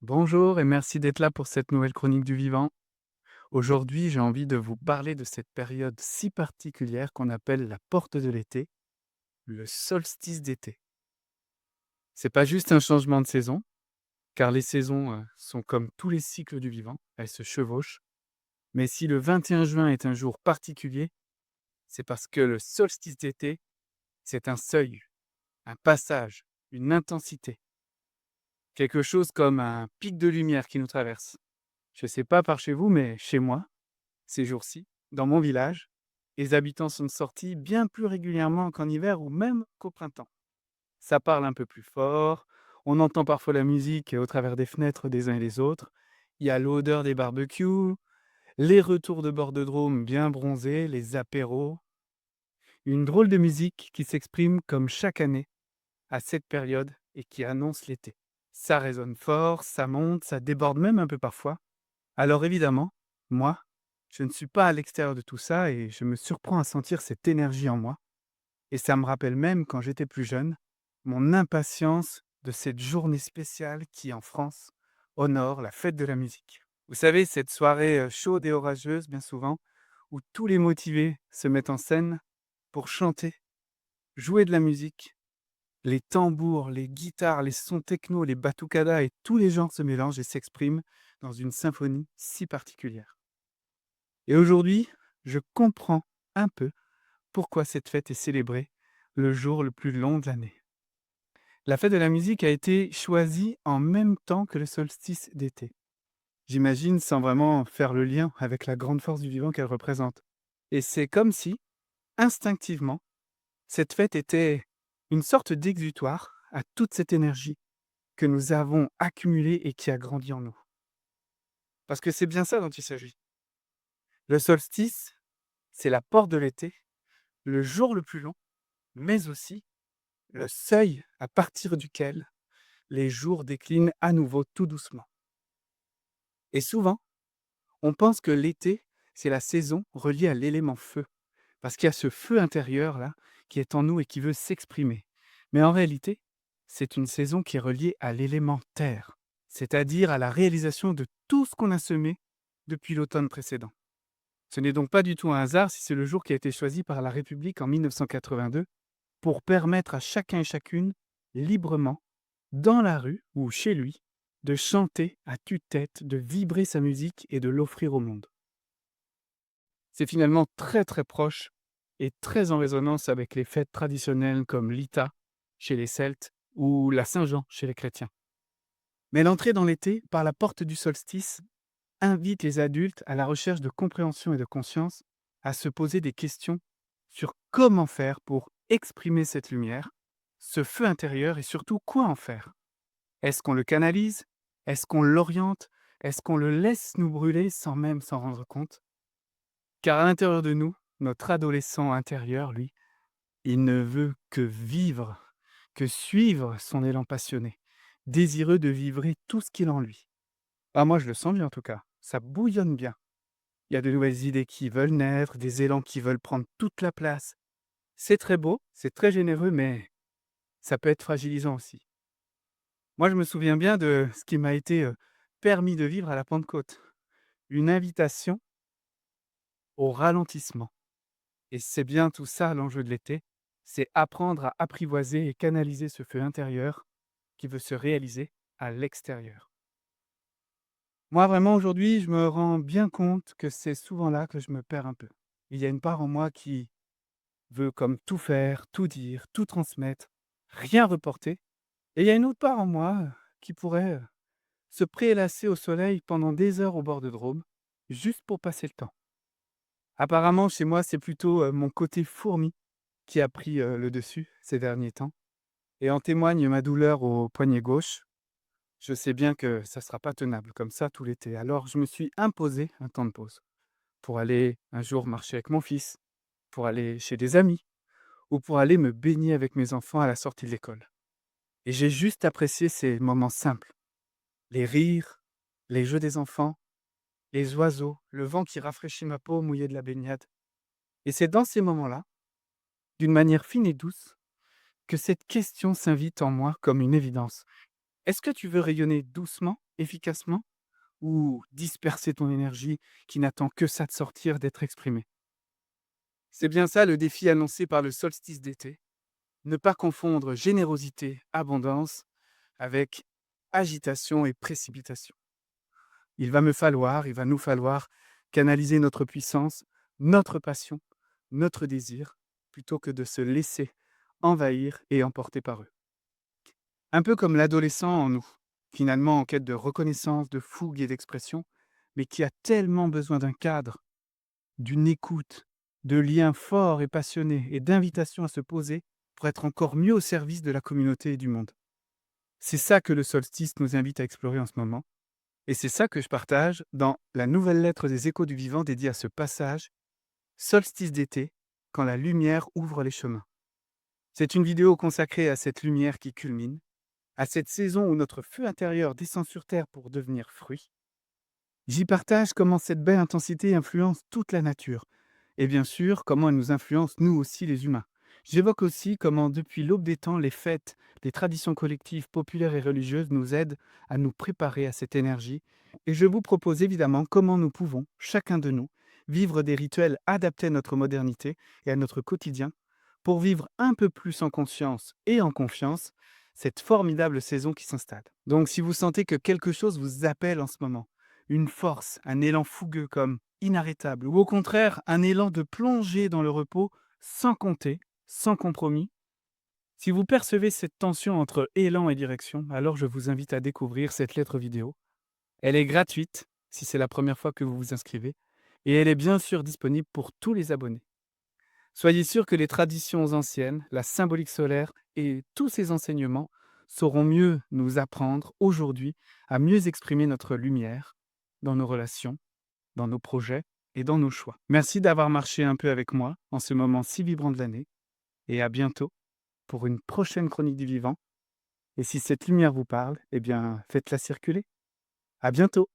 Bonjour et merci d'être là pour cette nouvelle chronique du vivant. Aujourd'hui, j'ai envie de vous parler de cette période si particulière qu'on appelle la porte de l'été, le solstice d'été. C'est pas juste un changement de saison, car les saisons sont comme tous les cycles du vivant, elles se chevauchent. Mais si le 21 juin est un jour particulier, c'est parce que le solstice d'été, c'est un seuil, un passage, une intensité, quelque chose comme un pic de lumière qui nous traverse. Je sais pas par chez vous, mais chez moi, ces jours-ci, dans mon village, les habitants sont sortis bien plus régulièrement qu'en hiver ou même qu'au printemps. Ça parle un peu plus fort, on entend parfois la musique au travers des fenêtres des uns et des autres, il y a l'odeur des barbecues, les retours de bord de Drôme bien bronzés, les apéros, une drôle de musique qui s'exprime comme chaque année à cette période et qui annonce l'été. Ça résonne fort, ça monte, ça déborde même un peu parfois. Alors évidemment, moi, je ne suis pas à l'extérieur de tout ça et je me surprends à sentir cette énergie en moi. Et ça me rappelle même, quand j'étais plus jeune, mon impatience de cette journée spéciale qui, en France, honore la fête de la musique. Vous savez, cette soirée chaude et orageuse, bien souvent, où tous les motivés se mettent en scène pour chanter, jouer de la musique, les tambours, les guitares, les sons techno, les batucadas et tous les genres se mélangent et s'expriment dans une symphonie si particulière. Et aujourd'hui, je comprends un peu pourquoi cette fête est célébrée le jour le plus long de l'année. La fête de la musique a été choisie en même temps que le solstice d'été. J'imagine sans vraiment faire le lien avec la grande force du vivant qu'elle représente. Et c'est comme si, instinctivement, cette fête était une sorte d'exutoire à toute cette énergie que nous avons accumulée et qui a grandi en nous. Parce que c'est bien ça dont il s'agit. Le solstice, c'est la porte de l'été, le jour le plus long, mais aussi le seuil à partir duquel les jours déclinent à nouveau tout doucement. Et souvent, on pense que l'été, c'est la saison reliée à l'élément feu, parce qu'il y a ce feu intérieur là qui est en nous et qui veut s'exprimer. Mais en réalité, c'est une saison qui est reliée à l'élément terre, c'est-à-dire à la réalisation de tout ce qu'on a semé depuis l'automne précédent. Ce n'est donc pas du tout un hasard si c'est le jour qui a été choisi par la République en 1982 pour permettre à chacun et chacune, librement, dans la rue ou chez lui, de chanter à tue-tête, de vibrer sa musique et de l'offrir au monde. C'est finalement très très proche et très en résonance avec les fêtes traditionnelles comme l'Ita chez les Celtes ou la Saint-Jean chez les chrétiens. Mais l'entrée dans l'été, par la porte du solstice, invite les adultes à la recherche de compréhension et de conscience à se poser des questions sur comment faire pour exprimer cette lumière, ce feu intérieur et surtout quoi en faire. Est-ce qu'on le canalise? Est-ce qu'on l'oriente? Est-ce qu'on le laisse nous brûler sans même s'en rendre compte? Car à l'intérieur de nous, notre adolescent intérieur, lui, il ne veut que vivre, que suivre son élan passionné, désireux de vivre tout ce qu'il a en lui. Ah, moi je le sens bien en tout cas, ça bouillonne bien. Il y a de nouvelles idées qui veulent naître, des élans qui veulent prendre toute la place. C'est très beau, c'est très généreux, mais ça peut être fragilisant aussi. Moi, je me souviens bien de ce qui m'a été permis de vivre à la Pentecôte. Une invitation au ralentissement. Et c'est bien tout ça l'enjeu de l'été, c'est apprendre à apprivoiser et canaliser ce feu intérieur qui veut se réaliser à l'extérieur. Moi, vraiment, aujourd'hui, je me rends bien compte que c'est souvent là que je me perds un peu. Il y a une part en moi qui veut comme tout faire, tout dire, tout transmettre, rien reporter. Et il y a une autre part en moi qui pourrait se prélasser au soleil pendant des heures au bord de Drôme, juste pour passer le temps. Apparemment, chez moi, c'est plutôt mon côté fourmi qui a pris le dessus ces derniers temps. Et en témoigne ma douleur au poignet gauche. Je sais bien que ça ne sera pas tenable comme ça tout l'été. Alors je me suis imposé un temps de pause pour aller un jour marcher avec mon fils, pour aller chez des amis ou pour aller me baigner avec mes enfants à la sortie de l'école. Et j'ai juste apprécié ces moments simples. Les rires, les jeux des enfants, les oiseaux, le vent qui rafraîchit ma peau mouillée de la baignade. Et c'est dans ces moments-là, d'une manière fine et douce, que cette question s'invite en moi comme une évidence. Est-ce que tu veux rayonner doucement, efficacement, ou disperser ton énergie qui n'attend que ça de sortir, d'être exprimée? C'est bien ça le défi annoncé par le solstice d'été. Ne pas confondre générosité, abondance avec agitation et précipitation. Il va nous falloir canaliser notre puissance, notre passion, notre désir, plutôt que de se laisser envahir et emporter par eux. Un peu comme l'adolescent en nous, finalement en quête de reconnaissance, de fougue et d'expression, mais qui a tellement besoin d'un cadre, d'une écoute, de liens forts et passionnés et d'invitation à se poser pour être encore mieux au service de la communauté et du monde. C'est ça que le solstice nous invite à explorer en ce moment. Et c'est ça que je partage dans la nouvelle lettre des Échos du vivant dédiée à ce passage, solstice d'été, quand la lumière ouvre les chemins. C'est une vidéo consacrée à cette lumière qui culmine, à cette saison où notre feu intérieur descend sur Terre pour devenir fruit. J'y partage comment cette belle intensité influence toute la nature, et bien sûr comment elle nous influence nous aussi les humains. J'évoque aussi comment depuis l'aube des temps, les fêtes, les traditions collectives populaires et religieuses nous aident à nous préparer à cette énergie, et je vous propose évidemment comment nous pouvons, chacun de nous, vivre des rituels adaptés à notre modernité et à notre quotidien, pour vivre un peu plus en conscience et en confiance cette formidable saison qui s'installe. Donc si vous sentez que quelque chose vous appelle en ce moment, une force, un élan fougueux comme inarrêtable, ou au contraire un élan de plonger dans le repos sans compter, sans compromis. Si vous percevez cette tension entre élan et direction, alors je vous invite à découvrir cette lettre vidéo. Elle est gratuite si c'est la première fois que vous vous inscrivez, et elle est bien sûr disponible pour tous les abonnés. Soyez sûr que les traditions anciennes, la symbolique solaire et tous ces enseignements sauront mieux nous apprendre aujourd'hui à mieux exprimer notre lumière dans nos relations, dans nos projets et dans nos choix. Merci d'avoir marché un peu avec moi en ce moment si vibrant de l'année et à bientôt pour une prochaine chronique du vivant. Et si cette lumière vous parle, eh bien, faites-la circuler. À bientôt!